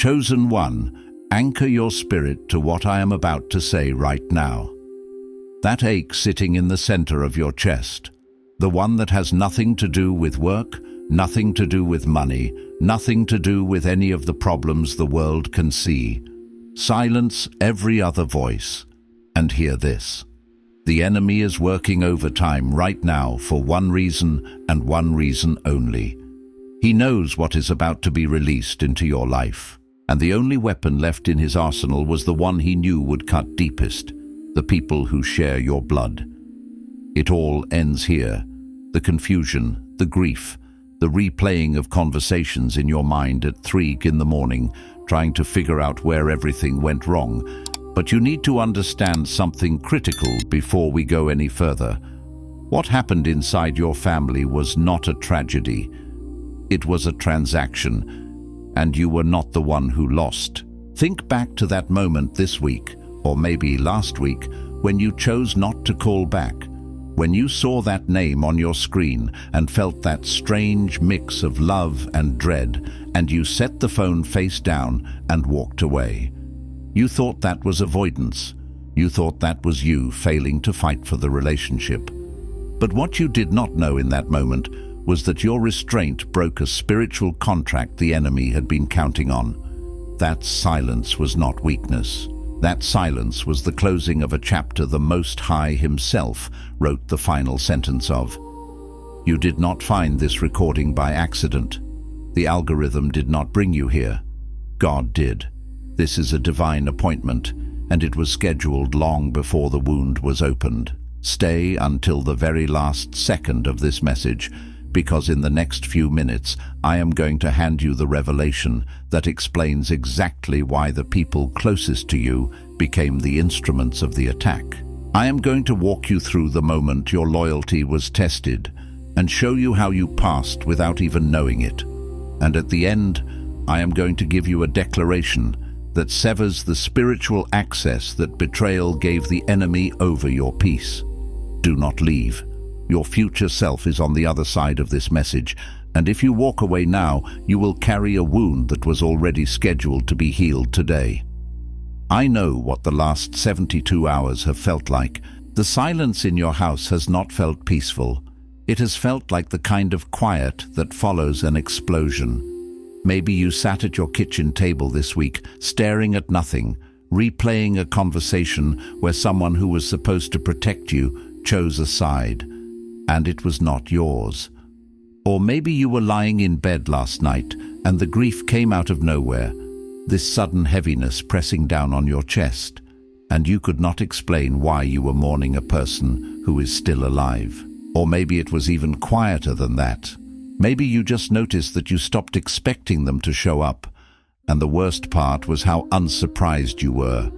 Chosen one, anchor your spirit to what I am about to say right now. That ache sitting in the center of your chest, the one that has nothing to do with work, nothing to do with money, nothing to do with any of the problems the world can see. Silence every other voice and hear this. The enemy is working overtime right now for one reason and one reason only. He knows what is about to be released into your life, and the only weapon left in his arsenal was the one he knew would cut deepest, the people who share your blood. It all ends here. The confusion, the grief, the replaying of conversations in your mind at 3 in the morning, trying to figure out where everything went wrong. But you need to understand something critical before we go any further. What happened inside your family was not a tragedy. It was a transaction, and you were not the one who lost. Think back to that moment this week, or maybe last week, when you chose not to call back, when you saw that name on your screen and felt that strange mix of love and dread, and you set the phone face down and walked away. You thought that was avoidance. You thought that was you failing to fight for the relationship. But what you did not know in that moment was that your restraint broke a spiritual contract the enemy had been counting on. That silence was not weakness. That silence was the closing of a chapter the Most High himself wrote the final sentence of. You did not find this recording by accident. The algorithm did not bring you here. God did. This is a divine appointment, and it was scheduled long before the wound was opened. Stay until the very last second of this message, because in the next few minutes I am going to hand you the revelation that explains exactly why the people closest to you became the instruments of the attack. I am going to walk you through the moment your loyalty was tested and show you how you passed without even knowing it. And at the end, I am going to give you a declaration that severs the spiritual access that betrayal gave the enemy over your peace. Do not leave. Your future self is on the other side of this message, and if you walk away now, you will carry a wound that was already scheduled to be healed today. I know what the last 72 hours have felt like. The silence in your house has not felt peaceful. It has felt like the kind of quiet that follows an explosion. Maybe you sat at your kitchen table this week, staring at nothing, replaying a conversation where someone who was supposed to protect you chose a side, and it was not yours. Or maybe you were lying in bed last night, and the grief came out of nowhere, this sudden heaviness pressing down on your chest, and you could not explain why you were mourning a person who is still alive. Or maybe it was even quieter than that. Maybe you just noticed that you stopped expecting them to show up, and the worst part was how unsurprised you were.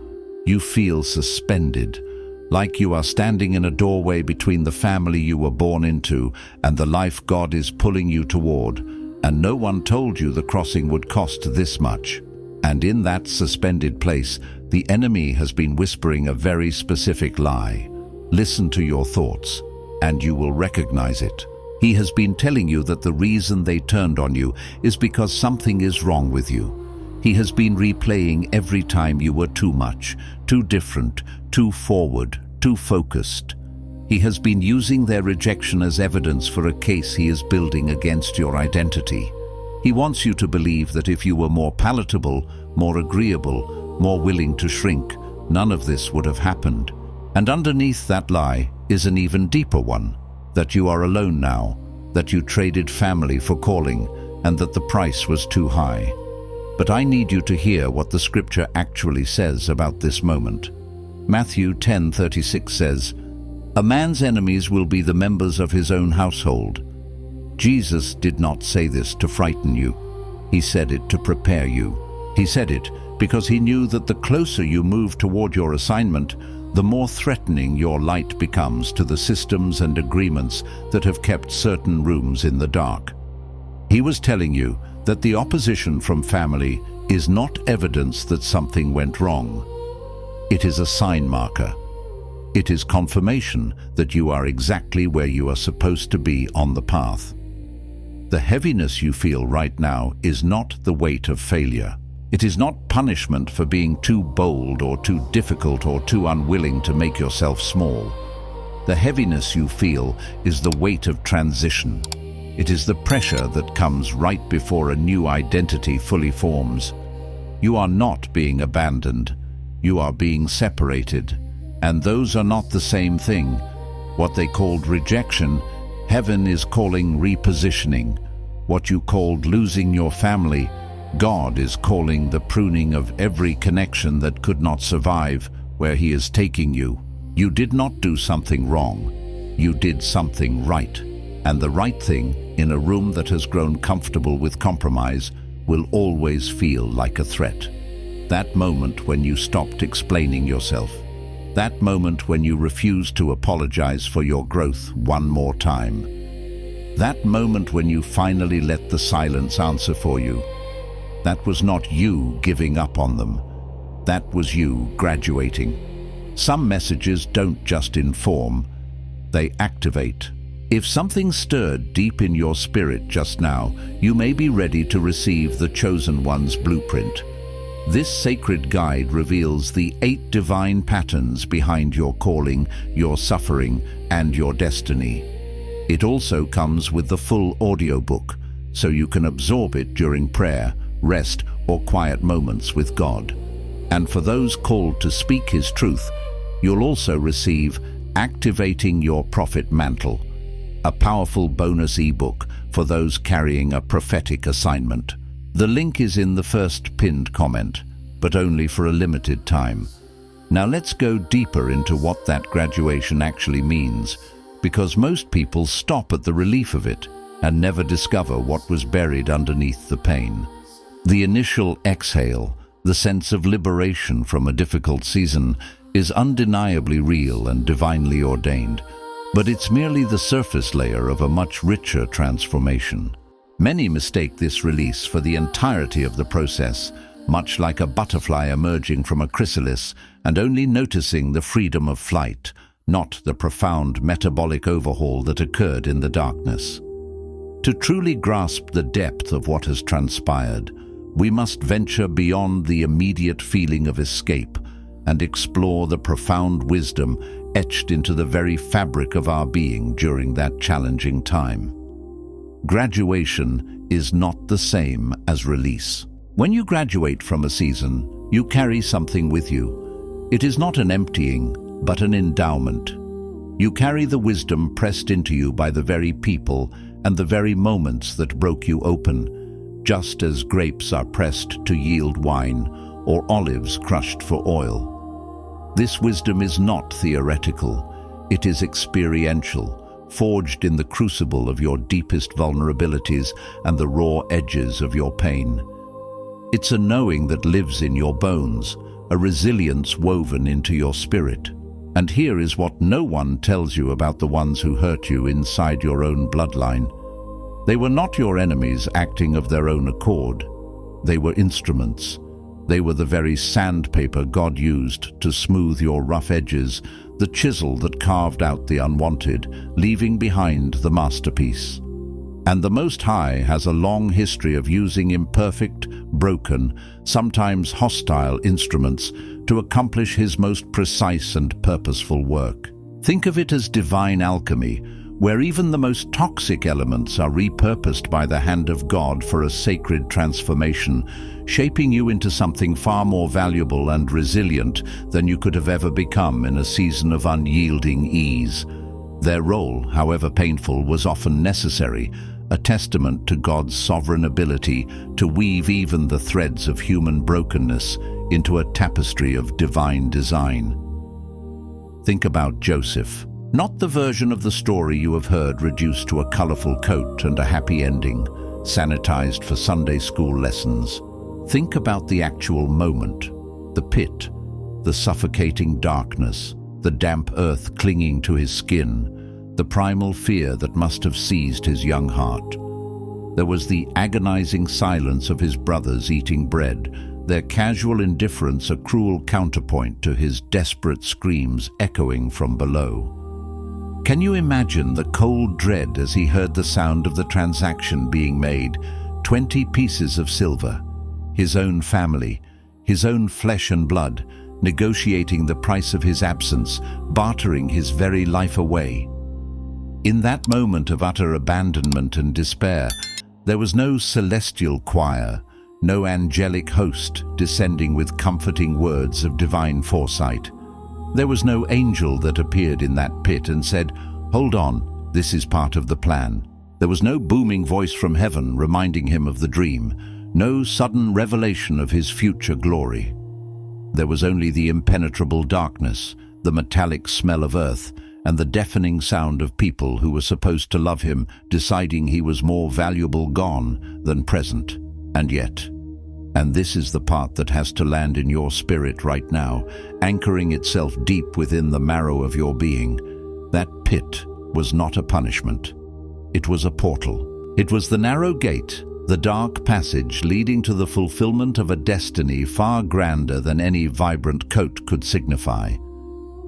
You feel suspended, like you are standing in a doorway between the family you were born into and the life God is pulling you toward, and no one told you the crossing would cost this much. And in that suspended place, the enemy has been whispering a very specific lie. Listen to your thoughts, and you will recognize it. He has been telling you that the reason they turned on you is because something is wrong with you. He has been replaying every time you were too much, too different, too forward, too focused. He has been using their rejection as evidence for a case he is building against your identity. He wants you to believe that if you were more palatable, more agreeable, more willing to shrink, none of this would have happened. And underneath that lie is an even deeper one. That you are alone now, that you traded family for calling, and that the price was too high. But I need you to hear what the scripture actually says about this moment. Matthew 10:36 says, "A man's enemies will be the members of his own household." Jesus did not say this to frighten you. He said it to prepare you. He said it because he knew that the closer you move toward your assignment, the more threatening your light becomes to the systems and agreements that have kept certain rooms in the dark. He was telling you that the opposition from family is not evidence that something went wrong. It is a sign marker. It is confirmation that you are exactly where you are supposed to be on the path. The heaviness you feel right now is not the weight of failure. It is not punishment for being too bold or too difficult or too unwilling to make yourself small. The heaviness you feel is the weight of transition. It is the pressure that comes right before a new identity fully forms. You are not being abandoned. You are being separated. And those are not the same thing. What they called rejection, heaven is calling repositioning. What you called losing your family, God is calling the pruning of every connection that could not survive where He is taking you. You did not do something wrong. You did something right. And the right thing, in a room that has grown comfortable with compromise, will always feel like a threat. That moment when you stopped explaining yourself. That moment when you refused to apologize for your growth one more time. That moment when you finally let the silence answer for you. That was not you giving up on them. That was you graduating. Some messages don't just inform, they activate. If something stirred deep in your spirit just now, you may be ready to receive the Chosen One's blueprint. This sacred guide reveals the 8 divine patterns behind your calling, your suffering, and your destiny. It also comes with the full audiobook, so you can absorb it during prayer, rest, or quiet moments with God. And for those called to speak His truth, you'll also receive Activating Your Prophet Mantle, a powerful bonus ebook for those carrying a prophetic assignment. The link is in the first pinned comment, but only for a limited time. Now let's go deeper into what that graduation actually means, because most people stop at the relief of it and never discover what was buried underneath the pain. The initial exhale, the sense of liberation from a difficult season, is undeniably real and divinely ordained, but it's merely the surface layer of a much richer transformation. Many mistake this release for the entirety of the process, much like a butterfly emerging from a chrysalis and only noticing the freedom of flight, not the profound metabolic overhaul that occurred in the darkness. To truly grasp the depth of what has transpired, we must venture beyond the immediate feeling of escape and explore the profound wisdom etched into the very fabric of our being during that challenging time. Graduation is not the same as release. When you graduate from a season, you carry something with you. It is not an emptying, but an endowment. You carry the wisdom pressed into you by the very people and the very moments that broke you open, just as grapes are pressed to yield wine or olives crushed for oil. This wisdom is not theoretical, it is experiential, forged in the crucible of your deepest vulnerabilities and the raw edges of your pain. It's a knowing that lives in your bones, a resilience woven into your spirit. And here is what no one tells you about the ones who hurt you inside your own bloodline. They were not your enemies acting of their own accord. They were instruments. They were the very sandpaper God used to smooth your rough edges, the chisel that carved out the unwanted, leaving behind the masterpiece. And the Most High has a long history of using imperfect, broken, sometimes hostile instruments to accomplish His most precise and purposeful work. Think of it as divine alchemy, where even the most toxic elements are repurposed by the hand of God for a sacred transformation, shaping you into something far more valuable and resilient than you could have ever become in a season of unyielding ease. Their role, however painful, was often necessary, a testament to God's sovereign ability to weave even the threads of human brokenness into a tapestry of divine design. Think about Joseph. Not the version of the story you have heard reduced to a colorful coat and a happy ending, sanitized for Sunday school lessons. Think about the actual moment, the pit, the suffocating darkness, the damp earth clinging to his skin, the primal fear that must have seized his young heart. There was the agonizing silence of his brothers eating bread, their casual indifference a cruel counterpoint to his desperate screams echoing from below. Can you imagine the cold dread as he heard the sound of the transaction being made? 20 pieces of silver. his own family, his own flesh and blood, negotiating the price of his absence, bartering his very life away. In that moment of utter abandonment and despair, there was no celestial choir, no angelic host descending with comforting words of divine foresight. There was no angel that appeared in that pit and said, "Hold on, this is part of the plan." There was no booming voice from heaven reminding him of the dream, no sudden revelation of his future glory. There was only the impenetrable darkness, the metallic smell of earth, and the deafening sound of people who were supposed to love him, deciding he was more valuable gone than present. And yet, and this is the part that has to land in your spirit right now, anchoring itself deep within the marrow of your being, that pit was not a punishment. It was a portal. It was the narrow gate, the dark passage leading to the fulfillment of a destiny far grander than any vibrant coat could signify.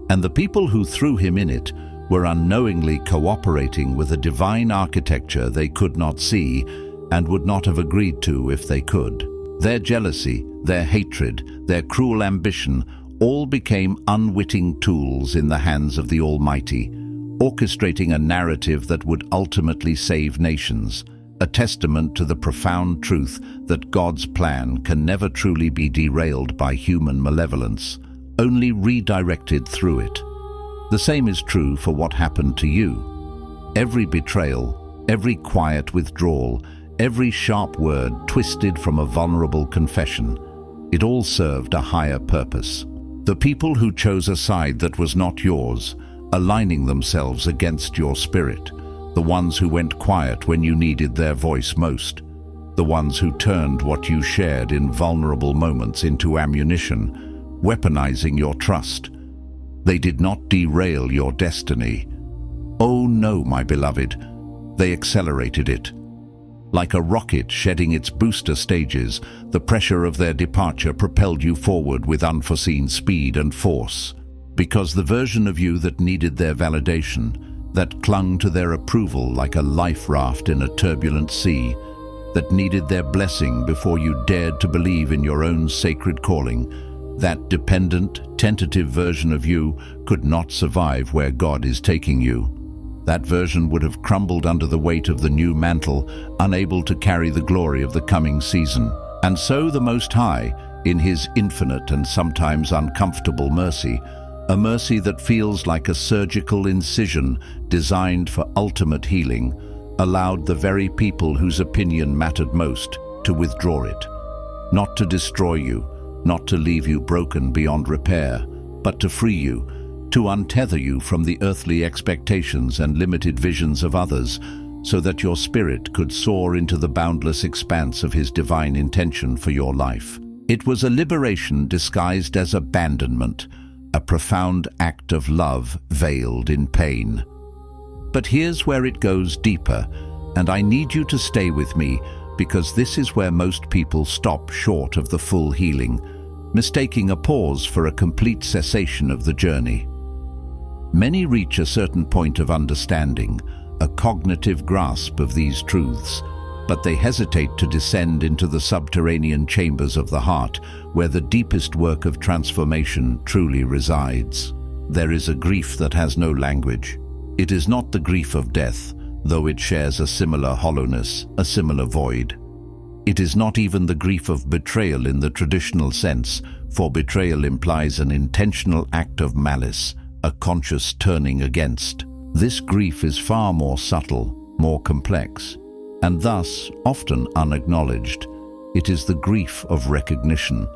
And the people who threw him in it were unknowingly cooperating with a divine architecture they could not see and would not have agreed to if they could. Their jealousy, their hatred, their cruel ambition all became unwitting tools in the hands of the Almighty, orchestrating a narrative that would ultimately save nations, a testament to the profound truth that God's plan can never truly be derailed by human malevolence, only redirected through it. The same is true for what happened to you. Every betrayal, every quiet withdrawal, every sharp word twisted from a vulnerable confession, it all served a higher purpose. The people who chose a side that was not yours, aligning themselves against your spirit, the ones who went quiet when you needed their voice most, the ones who turned what you shared in vulnerable moments into ammunition, weaponizing your trust. They did not derail your destiny. Oh no, my beloved, they accelerated it. Like a rocket shedding its booster stages, the pressure of their departure propelled you forward with unforeseen speed and force. Because the version of you that needed their validation, that clung to their approval like a life raft in a turbulent sea, that needed their blessing before you dared to believe in your own sacred calling, that dependent, tentative version of you could not survive where God is taking you. That version would have crumbled under the weight of the new mantle, unable to carry the glory of the coming season. And so the Most High, in His infinite and sometimes uncomfortable mercy, a mercy that feels like a surgical incision designed for ultimate healing, allowed the very people whose opinion mattered most to withdraw it. Not to destroy you, not to leave you broken beyond repair, but to free you, to untether you from the earthly expectations and limited visions of others, so that your spirit could soar into the boundless expanse of His divine intention for your life. It was a liberation disguised as abandonment, a profound act of love veiled in pain. But here's where it goes deeper, and I need you to stay with me, because this is where most people stop short of the full healing, mistaking a pause for a complete cessation of the journey. Many reach a certain point of understanding, a cognitive grasp of these truths, but they hesitate to descend into the subterranean chambers of the heart, where the deepest work of transformation truly resides. There is a grief that has no language. It is not the grief of death, though it shares a similar hollowness, a similar void. It is not even the grief of betrayal in the traditional sense, for betrayal implies an intentional act of malice, a conscious turning against. This grief is far more subtle, more complex, and thus often unacknowledged. It is the grief of recognition,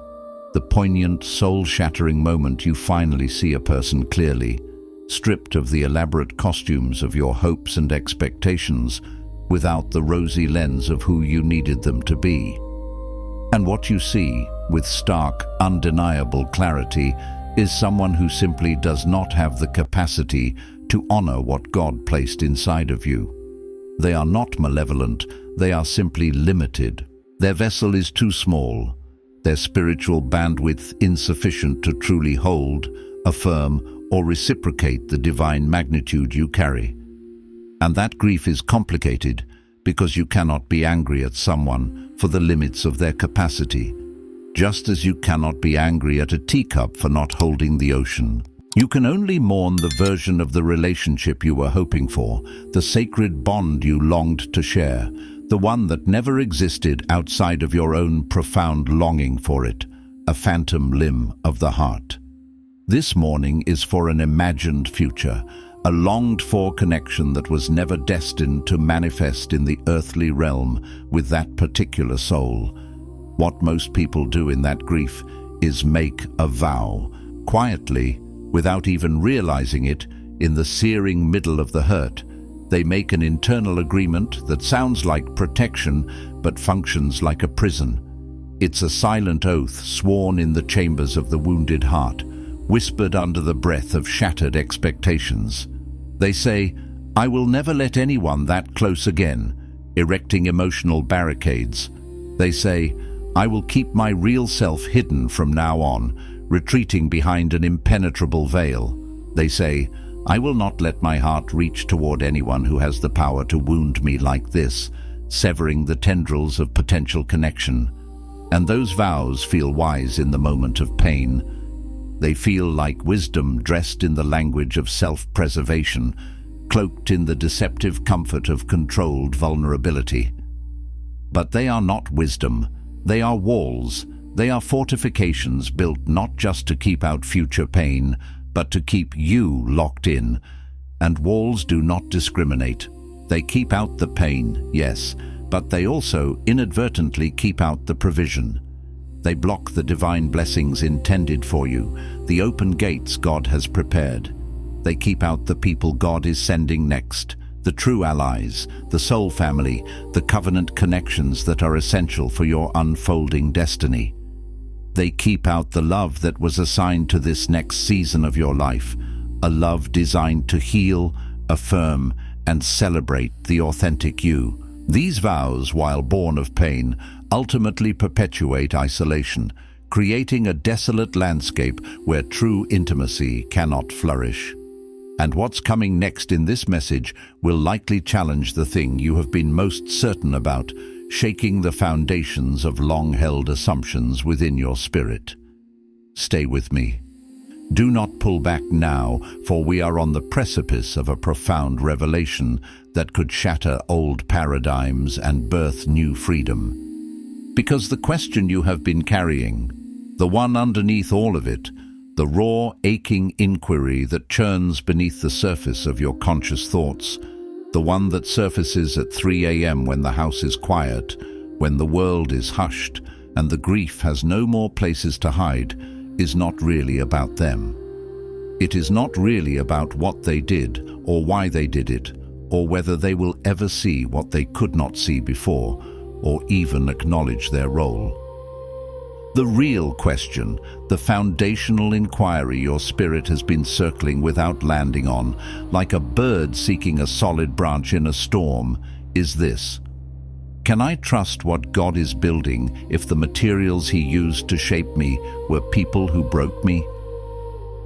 the poignant, soul-shattering moment you finally see a person clearly, stripped of the elaborate costumes of your hopes and expectations, without the rosy lens of who you needed them to be. And what you see, with stark, undeniable clarity, is someone who simply does not have the capacity to honor what God placed inside of you. They are not malevolent, they are simply limited. Their vessel is too small, their spiritual bandwidth insufficient to truly hold, affirm, or reciprocate the divine magnitude you carry. And that grief is complicated because you cannot be angry at someone for the limits of their capacity, just as you cannot be angry at a teacup for not holding the ocean. You can only mourn the version of the relationship you were hoping for, the sacred bond you longed to share, the one that never existed outside of your own profound longing for it, a phantom limb of the heart. This mourning is for an imagined future, a longed-for connection that was never destined to manifest in the earthly realm with that particular soul. What most people do in that grief is make a vow, quietly, without even realizing it, in the searing middle of the hurt. They make an internal agreement that sounds like protection but functions like a prison. It's a silent oath sworn in the chambers of the wounded heart, whispered under the breath of shattered expectations. They say, "I will never let anyone that close again," erecting emotional barricades. They say, "I will keep my real self hidden from now on," retreating behind an impenetrable veil. They say, "I will not let my heart reach toward anyone who has the power to wound me like this," severing the tendrils of potential connection. And those vows feel wise in the moment of pain. They feel like wisdom dressed in the language of self-preservation, cloaked in the deceptive comfort of controlled vulnerability. But they are not wisdom. They are walls. They are fortifications built not just to keep out future pain, but to keep you locked in. And walls do not discriminate. They keep out the pain, yes, but they also inadvertently keep out the provision. They block the divine blessings intended for you, the open gates God has prepared. They keep out the people God is sending next, the true allies, the soul family, the covenant connections that are essential for your unfolding destiny. They keep out the love that was assigned to this next season of your life, a love designed to heal, affirm, and celebrate the authentic you. These vows, while born of pain, ultimately perpetuate isolation, creating a desolate landscape where true intimacy cannot flourish. And what's coming next in this message will likely challenge the thing you have been most certain about, shaking the foundations of long-held assumptions within your spirit. Stay with me. Do not pull back now, for we are on the precipice of a profound revelation that could shatter old paradigms and birth new freedom. Because the question you have been carrying, the one underneath all of it, the raw, aching inquiry that churns beneath the surface of your conscious thoughts, the one that surfaces at 3 a.m. when the house is quiet, when the world is hushed, and the grief has no more places to hide, is not really about them. It is not really about what they did, or why they did it, or whether they will ever see what they could not see before, or even acknowledge their role. The real question, the foundational inquiry your spirit has been circling without landing on, like a bird seeking a solid branch in a storm, is this: can I trust what God is building if the materials He used to shape me were people who broke me?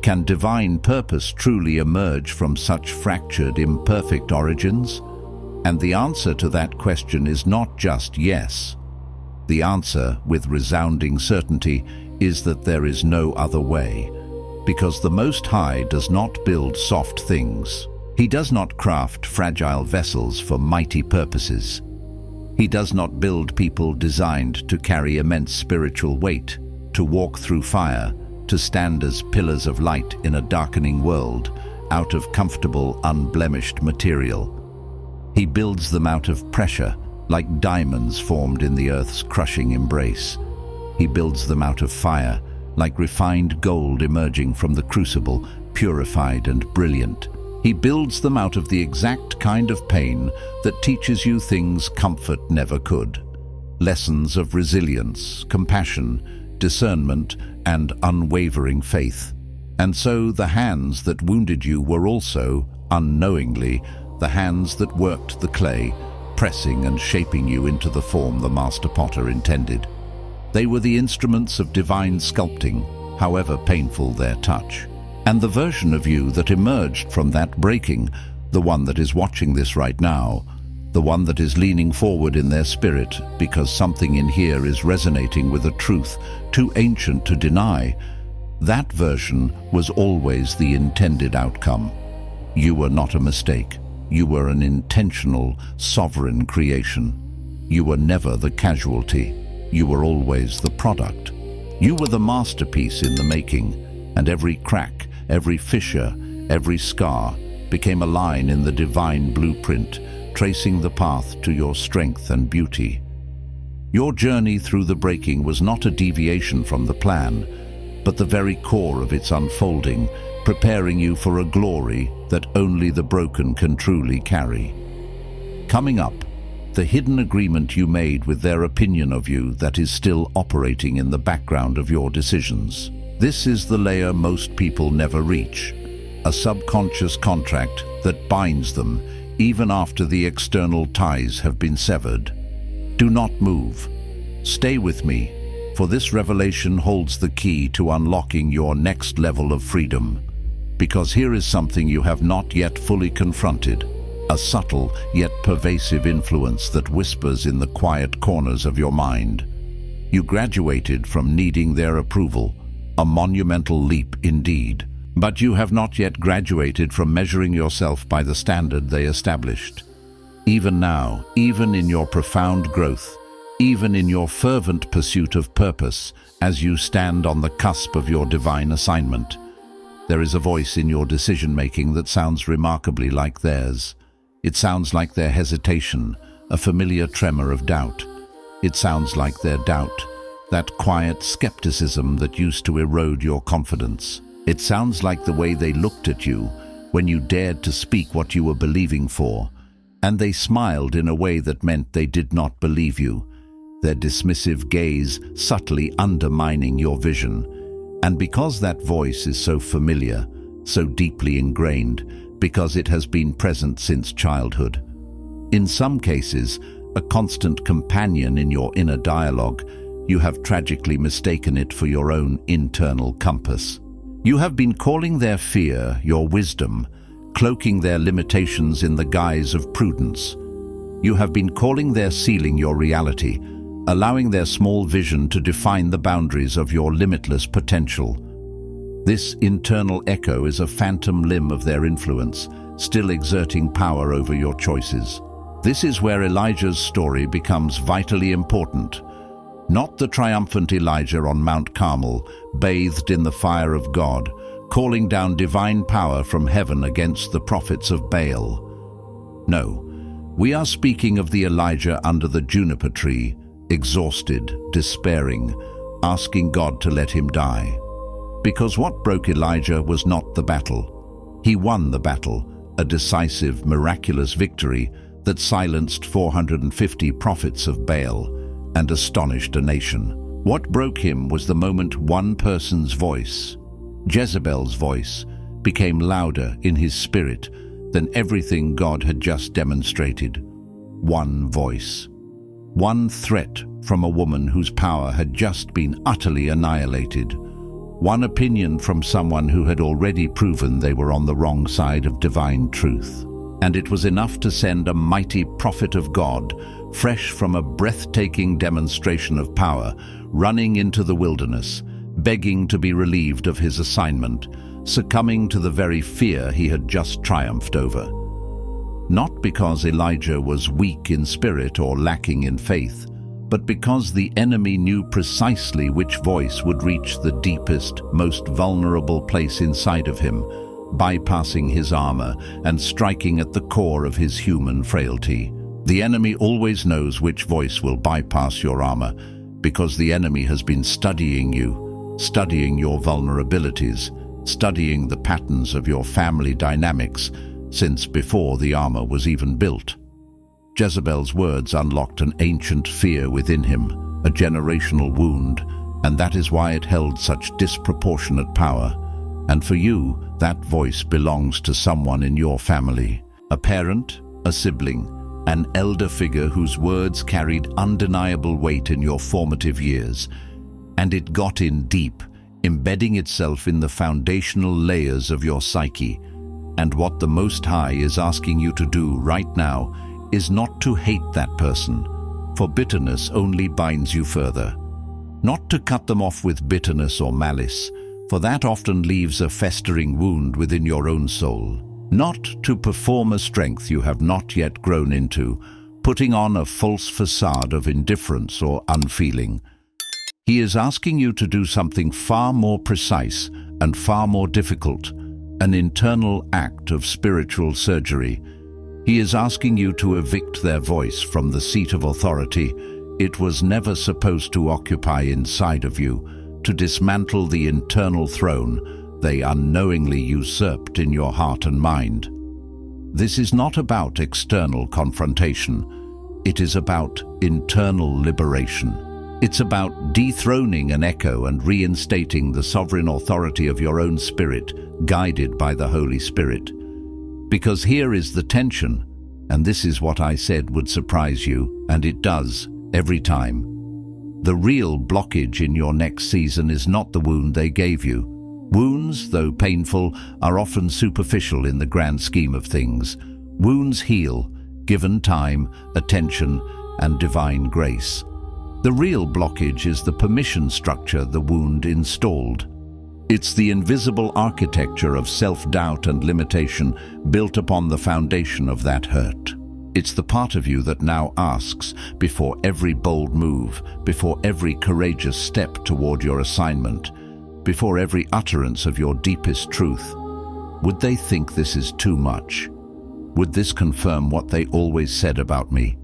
Can divine purpose truly emerge from such fractured, imperfect origins? And the answer to that question is not just yes. The answer, with resounding certainty, is that there is no other way. Because the Most High does not build soft things. He does not craft fragile vessels for mighty purposes. He does not build people designed to carry immense spiritual weight, to walk through fire, to stand as pillars of light in a darkening world, out of comfortable, unblemished material. He builds them out of pressure, like diamonds formed in the earth's crushing embrace. He builds them out of fire, like refined gold emerging from the crucible, purified and brilliant. He builds them out of the exact kind of pain that teaches you things comfort never could. Lessons of resilience, compassion, discernment, and unwavering faith. And so the hands that wounded you were also, unknowingly, the hands that worked the clay, pressing and shaping you into the form the master potter intended. They were the instruments of divine sculpting, however painful their touch. And the version of you that emerged from that breaking, the one that is watching this right now, the one that is leaning forward in their spirit because something in here is resonating with a truth too ancient to deny. That version was always the intended outcome. You were not a mistake. You were an intentional, sovereign creation. You were never the casualty. You were always the product. You were the masterpiece in the making, and every crack, every fissure, every scar became a line in the divine blueprint, tracing the path to your strength and beauty. Your journey through the breaking was not a deviation from the plan, but the very core of its unfolding, preparing you for a glory that only the broken can truly carry. Coming up, the hidden agreement you made with their opinion of you that is still operating in the background of your decisions. This is the layer most people never reach, a subconscious contract that binds them even after the external ties have been severed. Do not move. Stay with me, for this revelation holds the key to unlocking your next level of freedom. Because here is something you have not yet fully confronted. A subtle yet pervasive influence that whispers in the quiet corners of your mind. You graduated from needing their approval, a monumental leap indeed. But you have not yet graduated from measuring yourself by the standard they established. Even now, even in your profound growth, even in your fervent pursuit of purpose, as you stand on the cusp of your divine assignment, there is a voice in your decision-making that sounds remarkably like theirs. It sounds like their hesitation, a familiar tremor of doubt. It sounds like their doubt, that quiet skepticism that used to erode your confidence. It sounds like the way they looked at you when you dared to speak what you were believing for, and they smiled in a way that meant they did not believe you, their dismissive gaze subtly undermining your vision. And because that voice is so familiar, so deeply ingrained, because it has been present since childhood. In some cases, a constant companion in your inner dialogue, you have tragically mistaken it for your own internal compass. You have been calling their fear your wisdom, cloaking their limitations in the guise of prudence. You have been calling their ceiling your reality, allowing their small vision to define the boundaries of your limitless potential. This internal echo is a phantom limb of their influence, still exerting power over your choices. This is where Elijah's story becomes vitally important. Not the triumphant Elijah on Mount Carmel, bathed in the fire of God, calling down divine power from heaven against the prophets of Baal. No, we are speaking of the Elijah under the juniper tree, exhausted, despairing, asking God to let him die. Because what broke Elijah was not the battle. He won the battle, a decisive, miraculous victory that silenced 450 prophets of Baal and astonished a nation. What broke him was the moment one person's voice, Jezebel's voice, became louder in his spirit than everything God had just demonstrated. One voice. One threat from a woman whose power had just been utterly annihilated. One opinion from someone who had already proven they were on the wrong side of divine truth. And it was enough to send a mighty prophet of God, fresh from a breathtaking demonstration of power, running into the wilderness, begging to be relieved of his assignment, succumbing to the very fear he had just triumphed over. Not because Elijah was weak in spirit or lacking in faith, but because the enemy knew precisely which voice would reach the deepest, most vulnerable place inside of him, bypassing his armor and striking at the core of his human frailty. The enemy always knows which voice will bypass your armor, because the enemy has been studying you, studying your vulnerabilities, studying the patterns of your family dynamics since before the armor was even built. Jezebel's words unlocked an ancient fear within him, a generational wound, and that is why it held such disproportionate power. And for you, that voice belongs to someone in your family, a parent, a sibling, an elder figure whose words carried undeniable weight in your formative years. And it got in deep, embedding itself in the foundational layers of your psyche. And what the Most High is asking you to do right now is not to hate that person, for bitterness only binds you further. Not to cut them off with bitterness or malice, for that often leaves a festering wound within your own soul. Not to perform a strength you have not yet grown into, putting on a false facade of indifference or unfeeling. He is asking you to do something far more precise and far more difficult, an internal act of spiritual surgery. He is asking you to evict their voice from the seat of authority it was never supposed to occupy inside of you, to dismantle the internal throne they unknowingly usurped in your heart and mind. This is not about external confrontation. It is about internal liberation. It's about dethroning an echo and reinstating the sovereign authority of your own spirit, guided by the Holy Spirit. Because here is the tension, and this is what I said would surprise you, and it does, every time. The real blockage in your next season is not the wound they gave you. Wounds, though painful, are often superficial in the grand scheme of things. Wounds heal, given time, attention, and divine grace. The real blockage is the permission structure the wound installed. It's the invisible architecture of self-doubt and limitation built upon the foundation of that hurt. It's the part of you that now asks, before every bold move, before every courageous step toward your assignment, before every utterance of your deepest truth, would they think this is too much? Would this confirm what they always said about me,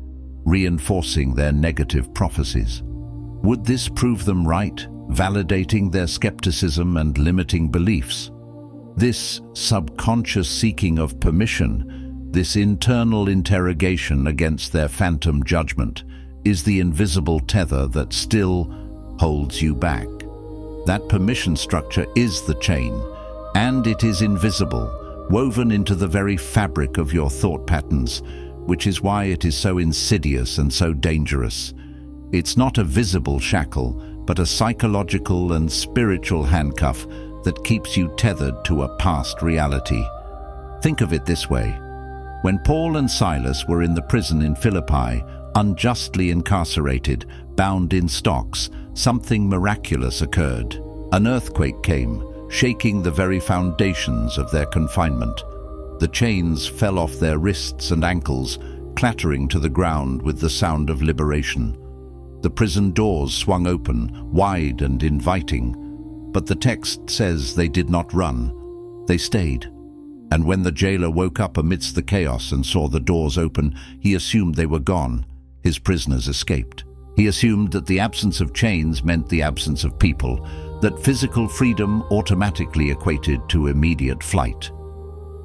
reinforcing their negative prophecies? Would this prove them right, validating their skepticism and limiting beliefs? This subconscious seeking of permission, this internal interrogation against their phantom judgment, is the invisible tether that still holds you back. That permission structure is the chain, and it is invisible, woven into the very fabric of your thought patterns, which is why it is so insidious and so dangerous. It's not a visible shackle, but a psychological and spiritual handcuff that keeps you tethered to a past reality. Think of it this way. When Paul and Silas were in the prison in Philippi, unjustly incarcerated, bound in stocks, something miraculous occurred. An earthquake came, shaking the very foundations of their confinement. The chains fell off their wrists and ankles, clattering to the ground with the sound of liberation. The prison doors swung open, wide and inviting, but the text says they did not run. They stayed. And when the jailer woke up amidst the chaos and saw the doors open, he assumed they were gone. His prisoners escaped. He assumed that the absence of chains meant the absence of people, that physical freedom automatically equated to immediate flight.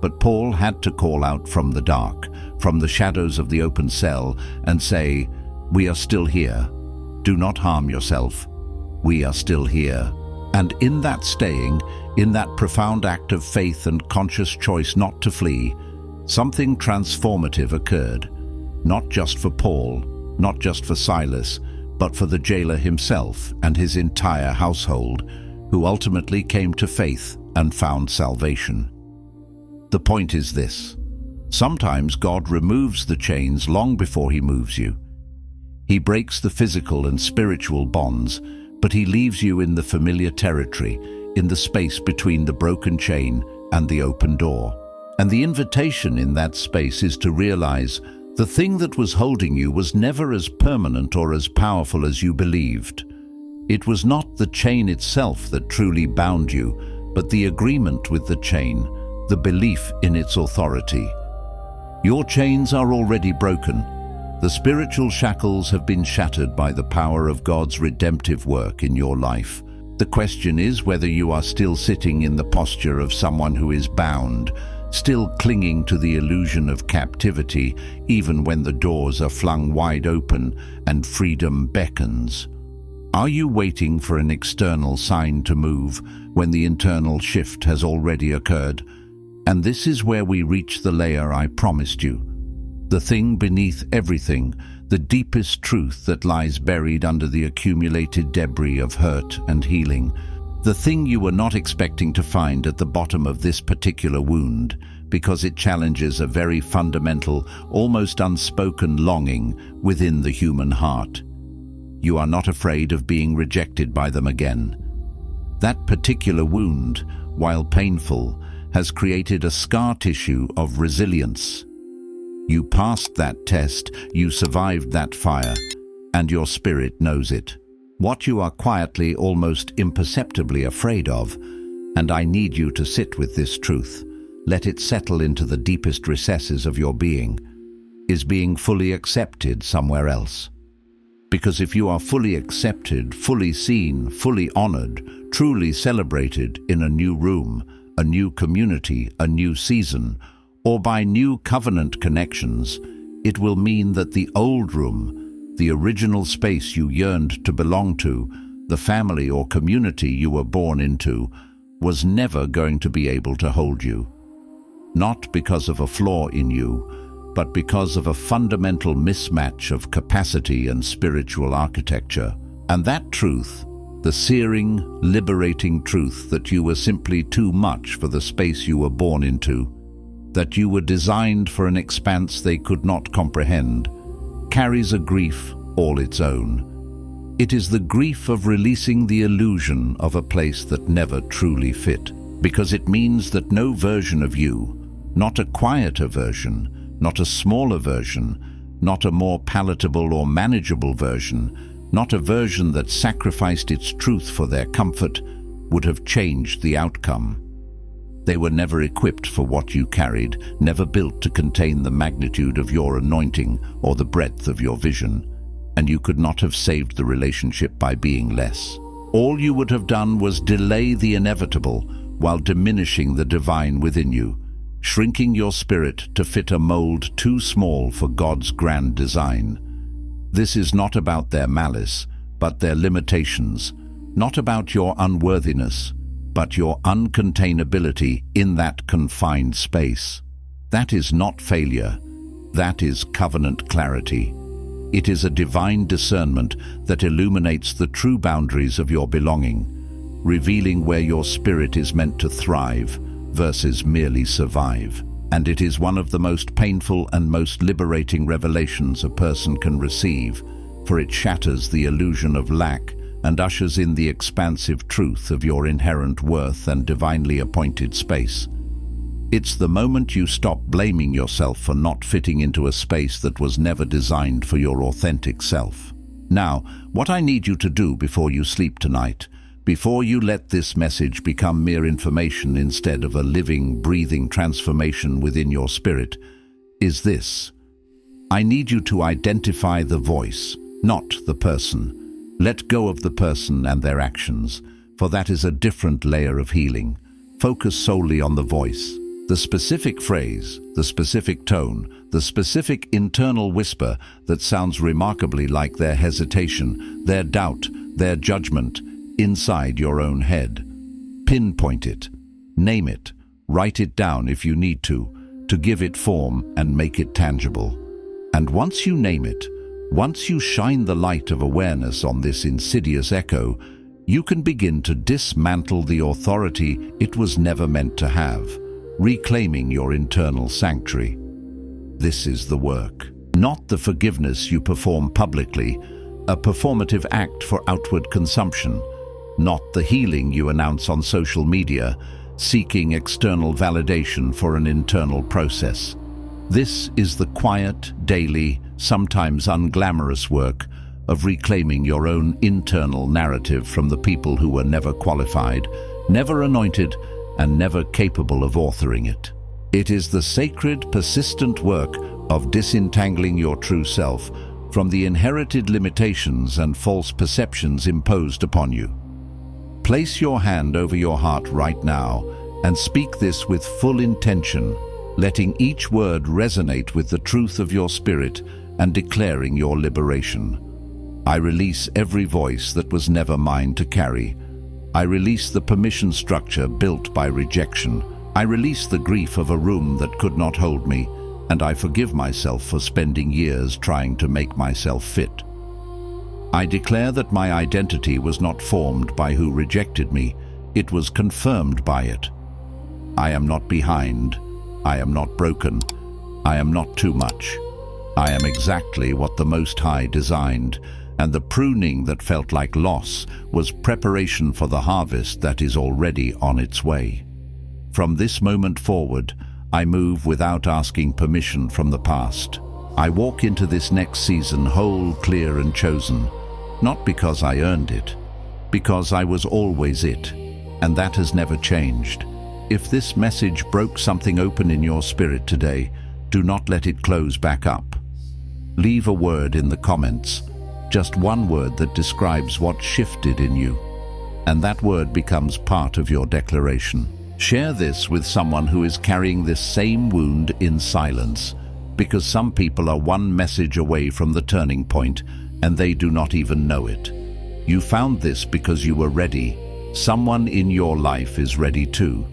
But Paul had to call out from the dark, from the shadows of the open cell, and say, "We are still here. Do not harm yourself. We are still here." And in that staying, in that profound act of faith and conscious choice not to flee, something transformative occurred, not just for Paul, not just for Silas, but for the jailer himself and his entire household, who ultimately came to faith and found salvation. The point is this: sometimes God removes the chains long before he moves you. He breaks the physical and spiritual bonds, but he leaves you in the familiar territory, in the space between the broken chain and the open door. And the invitation in that space is to realize the thing that was holding you was never as permanent or as powerful as you believed. It was not the chain itself that truly bound you, but the agreement with the chain, the belief in its authority. Your chains are already broken. The spiritual shackles have been shattered by the power of God's redemptive work in your life. The question is whether you are still sitting in the posture of someone who is bound, still clinging to the illusion of captivity, even when the doors are flung wide open and freedom beckons. Are you waiting for an external sign to move when the internal shift has already occurred? And this is where we reach the layer I promised you. The thing beneath everything, the deepest truth that lies buried under the accumulated debris of hurt and healing. The thing you were not expecting to find at the bottom of this particular wound, because it challenges a very fundamental, almost unspoken longing within the human heart. You are not afraid of being rejected by them again. That particular wound, while painful, has created a scar tissue of resilience. You passed that test, you survived that fire, and your spirit knows it. What you are quietly, almost imperceptibly afraid of, and I need you to sit with this truth, let it settle into the deepest recesses of your being, is being fully accepted somewhere else. Because if you are fully accepted, fully seen, fully honored, truly celebrated in a new room, a new community, a new season, or by new covenant connections, it will mean that the old room, the original space you yearned to belong to, the family or community you were born into, was never going to be able to hold you. Not because of a flaw in you, but because of a fundamental mismatch of capacity and spiritual architecture. And that truth, the searing, liberating truth that you were simply too much for the space you were born into, that you were designed for an expanse they could not comprehend, carries a grief all its own. It is the grief of releasing the illusion of a place that never truly fit, because it means that no version of you, not a quieter version, not a smaller version, not a more palatable or manageable version, not a version that sacrificed its truth for their comfort, would have changed the outcome. They were never equipped for what you carried, never built to contain the magnitude of your anointing or the breadth of your vision, and you could not have saved the relationship by being less. All you would have done was delay the inevitable while diminishing the divine within you, shrinking your spirit to fit a mold too small for God's grand design. This is not about their malice, but their limitations, not about your unworthiness, but your uncontainability in that confined space. That is not failure. That is covenant clarity. It is a divine discernment that illuminates the true boundaries of your belonging, revealing where your spirit is meant to thrive versus merely survive. And it is one of the most painful and most liberating revelations a person can receive, for it shatters the illusion of lack and ushers in the expansive truth of your inherent worth and divinely appointed space. It's the moment you stop blaming yourself for not fitting into a space that was never designed for your authentic self. Now, what I need you to do before you sleep tonight, before you let this message become mere information instead of a living, breathing transformation within your spirit, is this. I need you to identify the voice, not the person. Let go of the person and their actions, for that is a different layer of healing. Focus solely on the voice. The specific phrase, the specific tone, the specific internal whisper that sounds remarkably like their hesitation, their doubt, their judgment, inside your own head. Pinpoint it, name it, write it down if you need to give it form and make it tangible. And once you name it, once you shine the light of awareness on this insidious echo, you can begin to dismantle the authority it was never meant to have, reclaiming your internal sanctuary. This is the work, not the forgiveness you perform publicly, a performative act for outward consumption, not the healing you announce on social media, seeking external validation for an internal process. This is the quiet, daily, sometimes unglamorous work of reclaiming your own internal narrative from the people who were never qualified, never anointed, and never capable of authoring it. It is the sacred, persistent work of disentangling your true self from the inherited limitations and false perceptions imposed upon you. Place your hand over your heart right now and speak this with full intention, letting each word resonate with the truth of your spirit and declaring your liberation. I release every voice that was never mine to carry. I release the permission structure built by rejection. I release the grief of a room that could not hold me, and I forgive myself for spending years trying to make myself fit. I declare that my identity was not formed by who rejected me, it was confirmed by it. I am not behind, I am not broken. I am not too much. I am exactly what the Most High designed, and the pruning that felt like loss was preparation for the harvest that is already on its way. From this moment forward, I move without asking permission from the past. I walk into this next season whole, clear, and chosen, not because I earned it, because I was always it, and that has never changed. If this message broke something open in your spirit today, do not let it close back up. Leave a word in the comments, just one word that describes what shifted in you, and that word becomes part of your declaration. Share this with someone who is carrying this same wound in silence, because some people are one message away from the turning point, and they do not even know it. You found this because you were ready. Someone in your life is ready too.